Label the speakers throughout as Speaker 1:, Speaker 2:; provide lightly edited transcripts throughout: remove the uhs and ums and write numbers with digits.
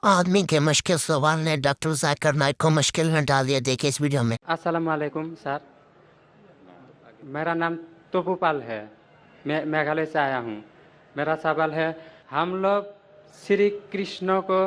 Speaker 1: आदमी के मुश्किल सवाल ने डॉक्टर जाकिर नाइक को मुश्किल में डाल दिया। देखिए इस वीडियो में।
Speaker 2: अस्सलाम वालेकुम सर। मेरा नाम तोपूपाल है। मैं मेघालय से आया हूँ। मेरा सवाल है, हम लोग श्री कृष्ण को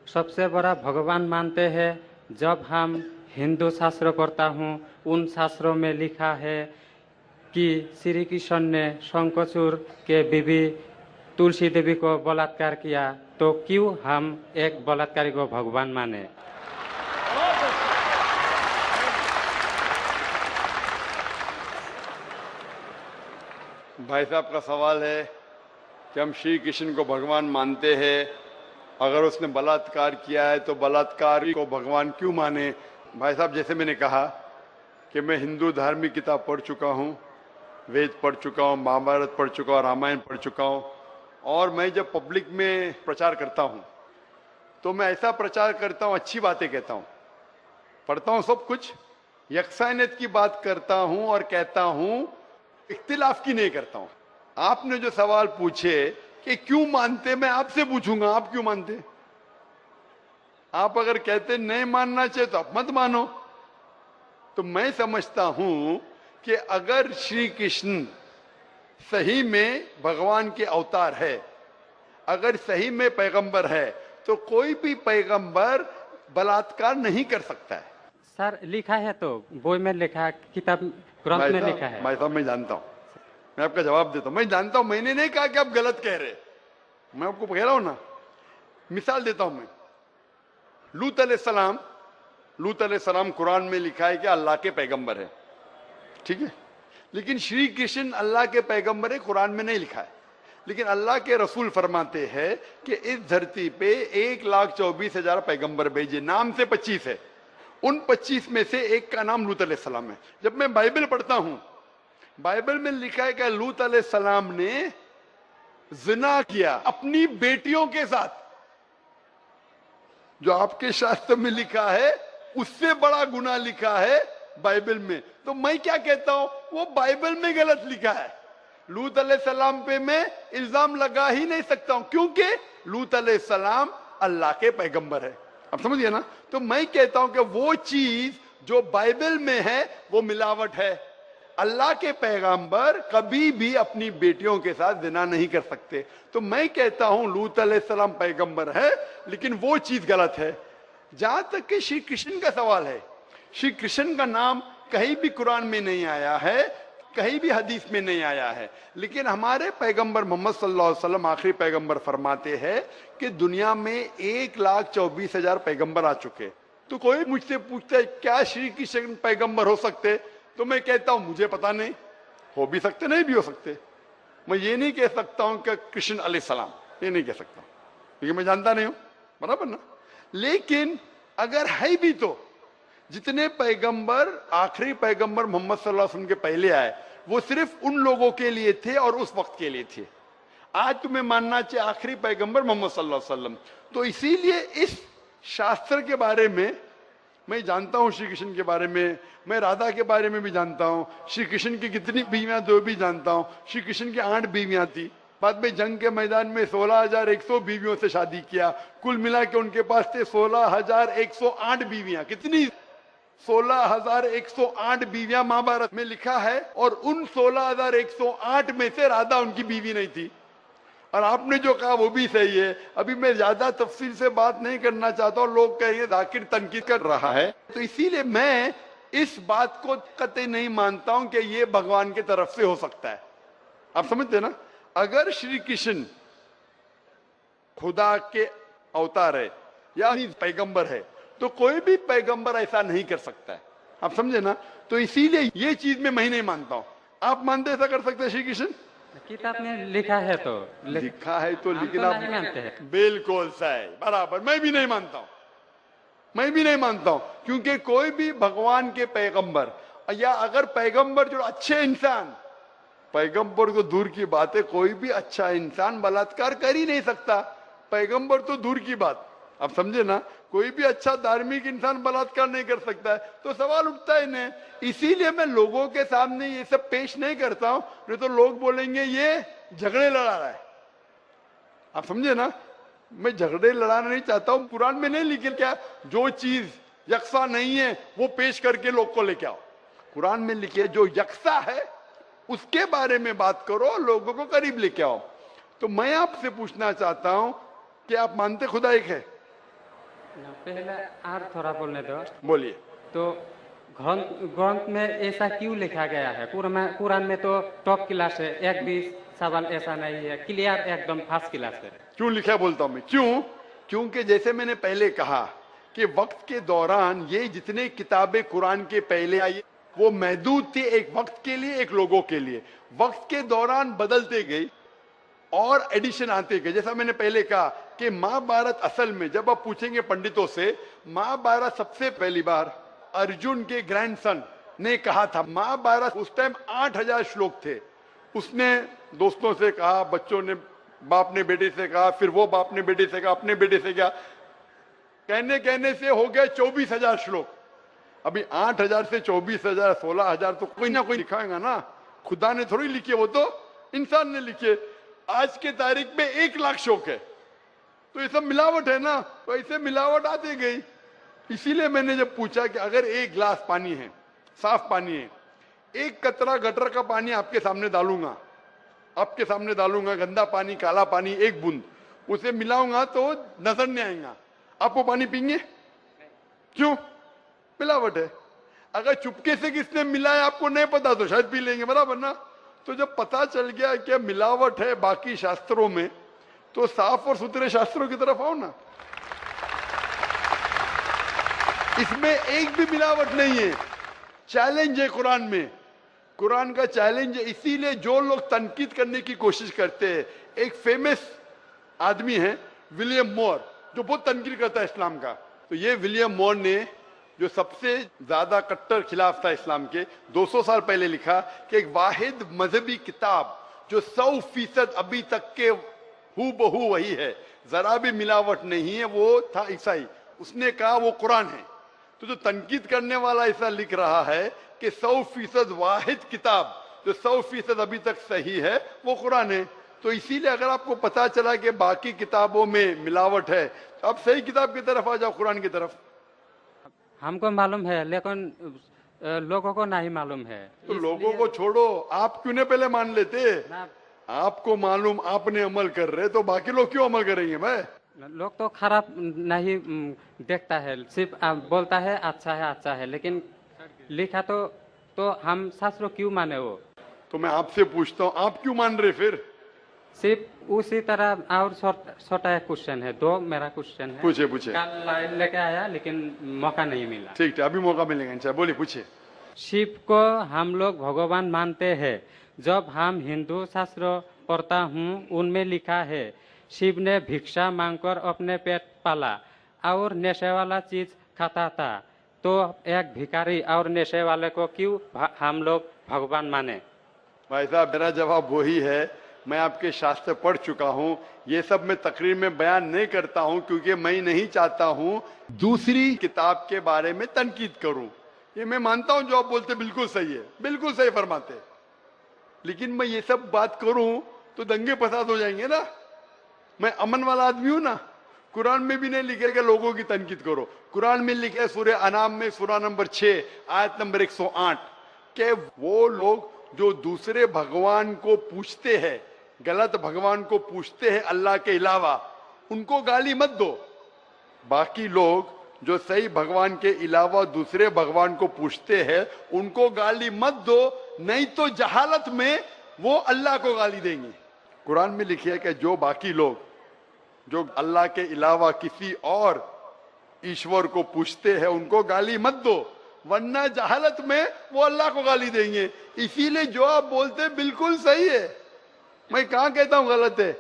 Speaker 2: सबसे बड़ा भगवान मानते हैं। जब हम हिंदू शास्त्र पढ़ता हूँ, उन शास्त्रों में लिखा है कि श्री कृष्ण ने शंखचूड़ के बीवी तुलसी देवी को बलात्कार किया, तो क्यों हम एक बलात्कारी को भगवान माने?
Speaker 3: भाई साहब का सवाल है कि हम श्री कृष्ण को भगवान मानते हैं, अगर उसने बलात्कार किया है तो बलात्कारी को भगवान क्यों माने। भाई साहब, जैसे मैंने कहा कि मैं हिंदू धार्मिक किताब पढ़ चुका हूँ, वेद पढ़ चुका हूँ, महाभारत पढ़ चुका हूँ, रामायण पढ़ चुका हूँ, और मैं जब पब्लिक में प्रचार करता हूँ तो मैं ऐसा प्रचार करता हूँ, अच्छी बातें कहता हूँ, पढ़ता हूँ सब कुछ, यकसानियत की बात करता हूँ और कहता हूँ, इख्तिलाफ की नहीं करता हूं। आपने जो सवाल पूछे कि क्यों मानते, मैं आपसे पूछूंगा आप क्यों मानते। आप अगर कहते नहीं मानना चाहिए तो आप मत मानो। तो मैं समझता हूं कि अगर श्री कृष्ण सही में भगवान के अवतार है, अगर सही में पैगंबर है, तो कोई भी पैगंबर बलात्कार नहीं कर सकता है।
Speaker 2: सर लिखा है, तो बोई में लिखा है, किताब ग्रंथ में लिखा है।
Speaker 3: भाई साहब, मैं जानता हूं, मैं आपका जवाब देता हूं, मैं जानता हूं, मैंने नहीं कहा कि आप गलत कह रहे, मैं आपको कह रहा हूं ना। मिसाल देता हूं मैं, लूत अलैहिस्सलाम कुरान में लिखा है कि अल्लाह के पैगंबर है, ठीक है, लेकिन श्री कृष्ण अल्लाह के पैगंबर है, कुरान में नहीं लिखा है। लेकिन अल्लाह के रसूल फरमाते हैं कि इस धरती पे 1,24,000 पैगंबर भेजे, नाम से 25 है, उन 25 में से एक का नाम लूत अलैहिस्सलाम है। जब मैं बाइबल पढ़ता हूं, बाइबल में लिखा है कि लूत अलैहिस्सलाम ने जिना किया अपनी बेटियों के साथ। जो आपके शास्त्र में लिखा है उससे बड़ा गुनाह लिखा है बाइबल में। तो मैं क्या कहता हूं, वो बाइबल में गलत लिखा है। लूत अलैहिस्सलाम पे मैं इल्जाम लगा ही नहीं सकता हूं, क्योंकि लूत अलैहिस्सलाम अल्लाह के पैगंबर है। अब समझिए ना। तो मैं कहता हूं कि वो चीज जो बाइबल में है वो मिलावट है। अल्लाह के पैगंबर कभी भी अपनी बेटियों के साथ जिना नहीं कर सकते। तो मैं कहता हूं लूत अलैहिस्सलाम पैगंबर है, लेकिन वो चीज गलत है। जहां तक कि श्री कृष्ण का सवाल है, श्री कृष्ण का नाम कहीं भी कुरान में नहीं आया है, कहीं भी हदीस में नहीं आया है, लेकिन हमारे पैगंबर मोहम्मद सल्लल्लाहु अलैहि वसल्लम आखिरी पैगंबर फरमाते हैं कि दुनिया में 1,24,000 पैगंबर आ चुके। तो कोई मुझसे पूछता है क्या श्री कृष्ण पैगंबर हो सकते, तो मैं कहता हूं मुझे पता नहीं, हो भी सकते नहीं भी हो सकते। मैं ये नहीं कह सकता हूं कि कृष्ण अलैहिस्सलाम, ये नहीं कह सकता क्योंकि मैं जानता नहीं हूं, बराबर ना। लेकिन अगर है भी तो जितने पैगंबर, आखिरी पैगंबर मोहम्मद सल्लल्लाहु अलैहि वसल्लम के पहले आए, वो सिर्फ उन लोगों के लिए थे और उस वक्त के लिए थे। आज तुम्हें मानना चाहिए आखिरी पैगंबर मोहम्मद सल्लल्लाहु अलैहि वसल्लम। तो इसीलिए इस शास्त्र के बारे में मैं जानता हूं, श्री कृष्ण के बारे में, मैं राधा के बारे में भी जानता हूं, श्री कृष्ण की कितनी बीवियां दो भी जानता हूं। श्री कृष्ण की 8 बीवियां थी, बाद में जंग के मैदान में 16,100 बीवियों से शादी किया, कुल मिला के उनके पास थे 16,108 बीवियां। कितनी? 16,108 बीवियां महाभारत में लिखा है, और उन 16,108 में से राधा उनकी बीवी नहीं थी। और आपने जो कहा वो भी सही है। अभी मैं ज्यादा तफसील से बात नहीं करना चाहता हूं, लोग कहेंगे जाकिर तनकीद कर रहा है, तो इसीलिए मैं इस बात को कतई नहीं मानता हूं कि ये भगवान की तरफ से हो सकता है। आप समझते ना। अगर श्री कृष्ण खुदा के अवतार है या पैगंबर है, तो कोई भी पैगंबर ऐसा नहीं कर सकता है। आप समझे ना। तो इसीलिए ये चीज मैं नहीं मानता हूं। आप मानते ऐसा कर सकते हैं श्री कृष्ण?
Speaker 2: किताब में लिखा है तो
Speaker 3: लिखा है तो, लेकिन
Speaker 2: तो
Speaker 3: आप
Speaker 2: नहीं मानते हैं।
Speaker 3: बिल्कुल सही, बराबर। मैं भी नहीं मानता हूं, मैं भी नहीं मानता हूं, क्योंकि कोई भी भगवान के पैगंबर, या अगर पैगंबर जो अच्छे इंसान, पैगंबर तो दूर की बात है, कोई भी अच्छा इंसान बलात्कार कर ही नहीं सकता, पैगंबर तो दूर की बात। आप समझे ना। कोई भी अच्छा धार्मिक इंसान बलात्कार नहीं कर सकता है, तो सवाल उठता ही नहीं। इसीलिए मैं लोगों के सामने ये सब पेश नहीं करता हूं, नहीं तो लोग बोलेंगे ये झगड़े लड़ा रहा है। आप समझे ना। मैं झगड़े लड़ाना नहीं चाहता हूं, कुरान में नहीं लिखे क्या जो चीज यकसा नहीं है वो पेश करके लोग को लेके आओ। कुरान में लिखे जो यकसा है उसके बारे में बात करो, लोगों को करीब लेके आओ। तो मैं आपसे पूछना चाहता हूं कि आप मानते खुदा एक है?
Speaker 2: पहले और थोड़ा बोलने दो।
Speaker 3: बोलिए।
Speaker 2: तो ग्रंथ ग्रंथ में ऐसा क्यों लिखा गया है? कुरान में तो टॉप क्लास है, एक भी सवाल ऐसा नहीं है, क्लियर एकदम फर्स्ट क्लास है।
Speaker 3: क्यों लिखा है बोलता हूं मैं, क्यों? क्योंकि जैसे मैंने पहले कहा कि वक्त के दौरान ये जितने किताबें कुरान के पहले आई वो महदूद थी, एक वक्त के लिए, एक लोगों के लिए। वक्त के दौरान बदलते गई और एडिशन आते गए। जैसा मैंने पहले कहा कि महाभारत असल में जब आप पूछेंगे पंडितों से, महाभारत सबसे पहली बार अर्जुन के ग्रैंडसन ने कहा था। महाभारत उस टाइम 8000 श्लोक थे। उसने दोस्तों से कहा, बच्चों ने बाप ने बेटे से कहा, फिर वो बाप ने बेटे से कहा, अपने बेटे से कहा, कहने कहने से हो गए 24,000 श्लोक। अभी 8000 से 24,000 16,000 तो कोई ना कोई लिखाएगा ना, खुदा ने थोड़ी लिखे, वो तो इंसान ने लिखे। आज के तारीख में 1 लाख श्लोक है, तो ये सब मिलावट है ना, तो ऐसे मिलावट आती गई। इसीलिए मैंने जब पूछा कि अगर 1 गिलास पानी है, साफ पानी है, 1 कतरा गटर का पानी आपके सामने डालूंगा, आपके सामने डालूंगा, गंदा पानी, काला पानी, 1 बूंद उसे मिलाऊंगा तो नजर नहीं आएगा, आप वो पानी पीएंगे? क्यों? मिलावट है। अगर चुपके से किसने मिलाया आपको नहीं पता तो शायद पी लेंगे, बराबर ना? तो जब पता चल गया कि मिलावट है बाकी शास्त्रों में, तो साफ और सुथरे शास्त्रों की तरफ आओ ना। इसमें एक भी मिलावट नहीं है। चैलेंज है कुरान में, कुरान का चैलेंज है। इसीलिए जो लोग तनकीद करने की कोशिश करते हैं, एक फेमस आदमी है विलियम मोर, जो बहुत तनकीद करता है इस्लाम का। तो ये विलियम मोर ने, जो सबसे ज्यादा कट्टर खिलाफ था इस्लाम के, 200 साल पहले लिखा कि एक वाहिद मजहबी किताब जो 100% अभी तक के हूबहू वही है, जरा भी मिलावट नहीं है, वो था ईसाई। उसने कहा वो कुरान है। तो जो तनकीद करने वाला ऐसा लिख रहा है कि 100% वाहिद किताब जो 100% अभी तक सही है वो कुरान है। तो इसीलिए अगर आपको पता चला कि बाकी किताबों में मिलावट है, तो आप सही किताब की तरफ आ जाओ, कुरान की तरफ।
Speaker 2: हमको मालूम है, लेकिन लोगों को नहीं मालूम है।
Speaker 3: तो लोगों को छोड़ो, आप क्यों नहीं पहले मान लेते? आपको मालूम, आपने अमल कर रहे, तो बाकी लोग क्यों अमल करेंगे भाई?
Speaker 2: लोग तो खराब नहीं देखता है, सिर्फ बोलता है अच्छा है अच्छा है, लेकिन लिखा तो हम शास्त्रों क्यों माने वो?
Speaker 3: तो मैं आपसे पूछता हूँ, आप क्यों मान रहे फिर?
Speaker 2: सिर्फ उसी तरह। और छोटा एक क्वेश्चन है, 2 मेरा क्वेश्चन है।
Speaker 3: पूछे पूछे।
Speaker 2: कल लेके आया लेकिन मौका नहीं मिला।
Speaker 3: ठीक है, अभी मौका मिलेगा इंशाल्लाह। बोलिए, पूछिए।
Speaker 2: शिव को हम लोग भगवान मानते हैं। जब हम हिंदू शास्त्र पढ़ता हूँ, उनमें लिखा है शिव ने भिक्षा मांगकर अपने पेट पाला और नशे वाला चीज खाता था। तो एक भिखारी और नशे वाले को क्यों हम लोग भगवान माने?
Speaker 3: भाई साहब, मेरा जवाब वही है। मैं आपके शास्त्र पढ़ चुका हूँ। ये सब मैं तकरीर में बयान नहीं करता हूँ, क्योंकि मैं नहीं चाहता हूँ दूसरी किताब के बारे में तनकीद करूँ। ये मैं मानता हूँ जो आप बोलते बिल्कुल सही है, बिल्कुल सही फरमाते, लेकिन मैं ये सब बात करूँ तो दंगे फसाद हो जाएंगे ना। मैं अमन वाला आदमी हूं ना। कुरान में भी नहीं लिखे कि लोगों की तनकीद करो। कुरान में लिखे सूरह अनाम में सूरह नंबर 6 आयत नंबर 108 के वो लोग जो दूसरे भगवान को पूछते हैं, गलत भगवान को पूछते हैं अल्लाह के अलावा, उनको गाली मत दो। बाकी लोग जो सही भगवान के अलावा दूसरे भगवान को पूछते हैं उनको गाली मत दो, नहीं तो जहालत में वो अल्लाह को गाली देंगे। कुरान में लिखा है कि जो बाकी लोग जो अल्लाह के अलावा किसी और ईश्वर को पूछते हैं उनको गाली मत दो, वरना जहालत में वो अल्लाह को गाली देंगे। इसीलिए जो आप बोलते हैं बिल्कुल सही है, मैं कहां कहता हूं गलत है।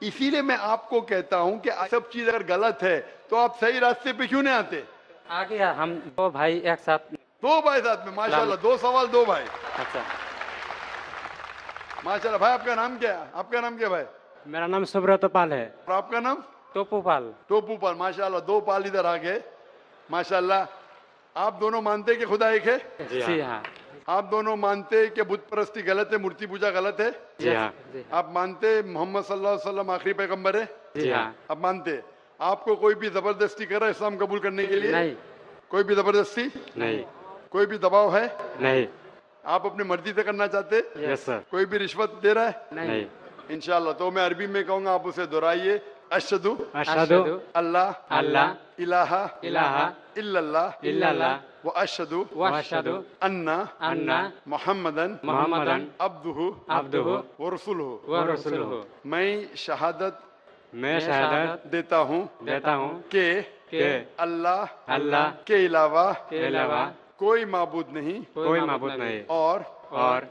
Speaker 3: इसीलिए मैं आपको कहता हूं कि सब चीज अगर गलत है तो आप सही रास्ते पे क्यों नहीं आते?
Speaker 2: आ गया, हम 2 भाई एक साथ।
Speaker 3: 2 भाई साथ में, माशाल्लाह। 2 सवाल 2 भाई।
Speaker 2: अच्छा,
Speaker 3: माशाल्लाह। भाई आपका नाम क्या है? आपका नाम क्या भाई?
Speaker 2: मेरा नाम सुब्रत पाल है।
Speaker 3: और आपका नाम?
Speaker 2: टोपू पाल।
Speaker 3: टोपू पाल, माशाल्लाह। 2 पाल इधर आ गए, माशाल्लाह। आप दोनों मानते हैं कि खुदा एक है?
Speaker 2: जी हाँ।
Speaker 3: आप दोनों मानते हैं कि बुत परस्ती गलत है, मूर्ति पूजा गलत है?
Speaker 2: जी हाँ।
Speaker 3: आप मानते हैं मोहम्मद सल्लल्लाहु अलैहि वसल्लम आखिरी पैगंबर है?
Speaker 2: जी हाँ।
Speaker 3: अब मानते? आपको कोई भी जबरदस्ती कर रहा है इस्लाम कबूल करने के लिए?
Speaker 2: नहीं।
Speaker 3: कोई भी जबरदस्ती
Speaker 2: नहीं।
Speaker 3: कोई भी दबाव है?
Speaker 2: नहीं।
Speaker 3: आप अपनी मर्जी से करना चाहते?
Speaker 2: Yes sir.
Speaker 3: कोई भी रिश्वत दे रहा है?
Speaker 2: नहीं।
Speaker 3: इंशाल्लाह। तो मैं अरबी में कहूंगा, आप उसे दोहराइए। अशहदु
Speaker 2: अशहदु
Speaker 3: अल्लाह
Speaker 2: अल्लाह
Speaker 3: इलाहा
Speaker 2: इलाहा
Speaker 3: इल्लल्लाह
Speaker 2: इल्लल्लाह
Speaker 3: व अशहदु
Speaker 2: व अशहदु
Speaker 3: अन्ना
Speaker 2: अन्ना
Speaker 3: मुहम्मदन
Speaker 2: मुहम्मदन
Speaker 3: अब्दुहु
Speaker 2: अब्दुहु
Speaker 3: व रसूलुहु।
Speaker 2: व रसूलुहु।
Speaker 3: मैं शहादत
Speaker 2: मैं शहादत
Speaker 3: देता हूँ
Speaker 2: देता हूँ
Speaker 3: कि
Speaker 2: कि
Speaker 3: अल्लाह
Speaker 2: अल्लाह
Speaker 3: के अलावा
Speaker 2: के अलावा
Speaker 3: कोई माबूद नहीं
Speaker 2: कोई माबूद नहीं
Speaker 3: और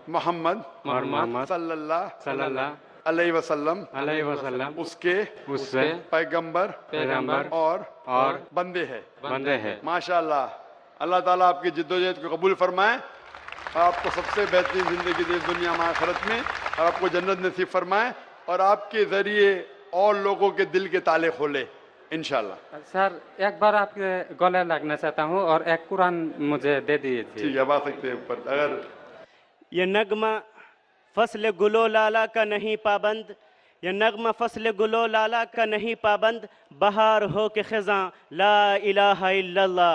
Speaker 3: मोहम्मद
Speaker 2: मोहम्मद
Speaker 3: सल्लल्लाहु
Speaker 2: सल्लल्लाहु
Speaker 3: अलैहि वसल्लम
Speaker 2: अलैहि वसल्लम
Speaker 3: उसके
Speaker 2: उससे
Speaker 3: पैगंबर
Speaker 2: पैगंबर
Speaker 3: और बंदे हैं।
Speaker 2: बंदे हैं।
Speaker 3: माशाल्लाह। अल्लाह ताला आपकी जिद्दोजहद को कबूल फरमाए और आपको सबसे बेहतरीन जिंदगी दे दुनिया में आखिरत में, और आपको जन्नत नसीब फरमाए और आपके जरिए और लोगों के दिल के ताले खोले इंशाल्लाह।
Speaker 2: सर एक बार आपके गले लगना चाहता हूँ और एक कुरान मुझे दे दीजिए।
Speaker 3: ठीक है, अब आ सकते हैं ऊपर। अगर
Speaker 4: ये नगमा फसल गुलो लाला का नहीं पाबंद, ये नगमा फसल गुलो लाला का नहीं पाबंद, बहार हो के खिज़ां ला इलाहा इल्लल्लाह,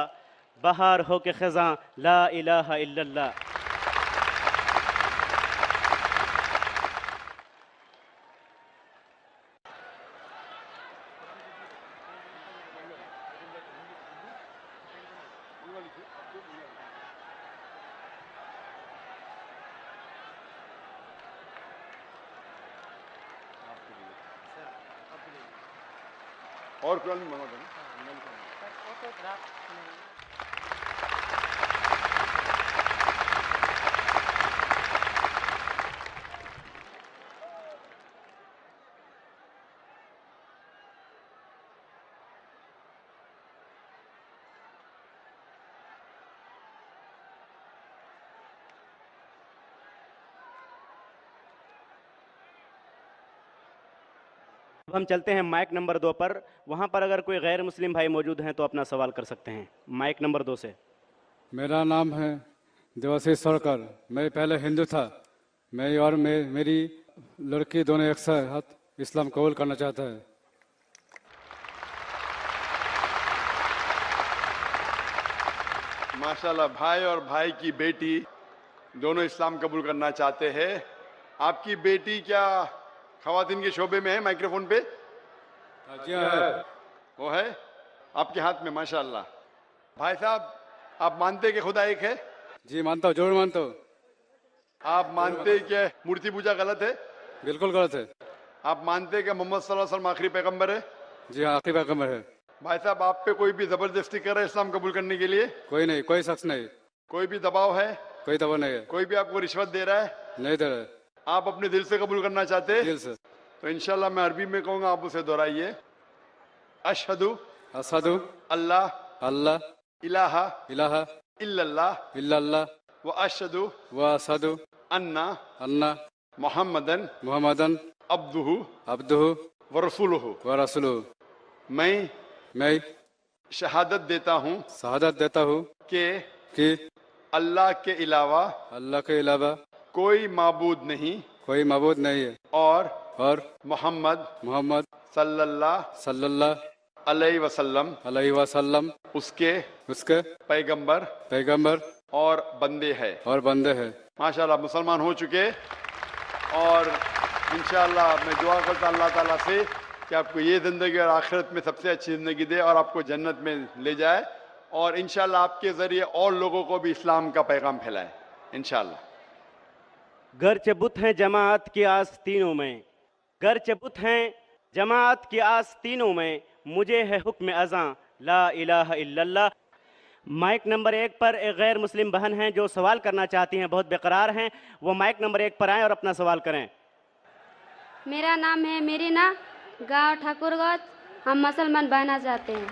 Speaker 4: बहार हो के खिज़ां ला इलाहा इल्लल्लाह।
Speaker 3: और कुरान में मंगा देना।
Speaker 4: अब हम चलते हैं माइक नंबर 2 पर। वहाँ पर अगर कोई गैर मुस्लिम भाई मौजूद हैं तो अपना सवाल कर सकते हैं माइक नंबर 2 से।
Speaker 5: मेरा नाम है देवाशीष सरकार। मैं पहले हिंदू था। मैं और मेरी लड़की दोनों एक साथ इस्लाम कबूल करना चाहता है।
Speaker 3: माशाल्लाह। भाई और भाई की बेटी दोनों इस्लाम कबूल करना चाहते हैं। आपकी बेटी क्या खवातीन के शोबे में है? माइक्रोफोन पे
Speaker 5: जी है।
Speaker 3: वो है आपके हाथ में। माशाल्लाह। भाई साहब, आप मानते कि खुदा एक है?
Speaker 5: जी मानता हूँ, जरूर मानता हूँ।
Speaker 3: आप मानते कि मूर्ति पूजा गलत है?
Speaker 5: बिल्कुल गलत है।
Speaker 3: आप मानते कि मोहम्मद सल्लल्लाहु अलैहि वसल्लम आखिरी पैगंबर है?
Speaker 5: जी हाँ, आखिरी पैगंबर है।
Speaker 3: भाई साहब, आप पे कोई भी जबरदस्ती कर रहा है इस्लाम कबूल करने के लिए?
Speaker 5: कोई नहीं, कोई शख्स नहीं,
Speaker 3: कोई भी दबाव है?
Speaker 5: कोई दबाव नहीं है।
Speaker 3: कोई भी आपको रिश्वत दे रहा है?
Speaker 5: नहीं दे रहा है।
Speaker 3: आप अपने दिल से कबूल करना चाहते हैं?
Speaker 5: दिल से।
Speaker 3: तो इंशाल्लाह मैं अरबी में कहूंगा, आप उसे दोहराइए। अशहदु
Speaker 5: अशहदु
Speaker 3: अल्लाह
Speaker 5: अल्लाह
Speaker 3: इलाहा
Speaker 5: इलाहा
Speaker 3: इल्लल्लाह
Speaker 5: इल्लल्लाह
Speaker 3: व अशहदु
Speaker 5: व अशहदु
Speaker 3: अन्ना
Speaker 5: अन्ना
Speaker 3: मुहम्मदन
Speaker 5: मुहम्मदन
Speaker 3: अब्दुहु
Speaker 5: अब्दुहु
Speaker 3: व रसूलुहु।
Speaker 5: व रसूलुहु।
Speaker 3: मैं शहादत देता हूँ
Speaker 5: शहादत देता हूँ कि
Speaker 3: अल्लाह के अलावा
Speaker 5: अल्लाह के अलावा
Speaker 3: कोई माबूद नहीं
Speaker 5: कोई माबूद नहीं है
Speaker 3: और
Speaker 5: मोहम्मद
Speaker 3: सल्लल्लाहु अलैहि वसल्लम उसके पैगंबर और बंदे हैं। माशाल्लाह, मुसलमान हो चुके। और इंशाल्लाह मैं दुआ करता अल्लाह ताला से कि आपको ये ज़िंदगी और आखिरत में सबसे अच्छी ज़िंदगी दे और आपको जन्नत में ले जाए, और इंशाल्लाह आपके ज़रिए और लोगों को भी इस्लाम का पैगाम फैलाए इंशाल्लाह।
Speaker 4: गर्चे बुत हैं जमात की आस्तीनों में, गर्चे बुत हैं जमात की आस्तीनों में, मुझे है हुक्म अज़ां ला इलाहा इल्लल्लाह। माइक नंबर 1 पर एक गैर मुस्लिम बहन हैं जो सवाल करना चाहती हैं, बहुत बेकरार हैं। वो माइक नंबर 1 पर आएँ और अपना सवाल करें।
Speaker 6: मेरा नाम है मेरीना, गांव ठाकुरगंज। हम मुसलमान बनना चाहते हैं।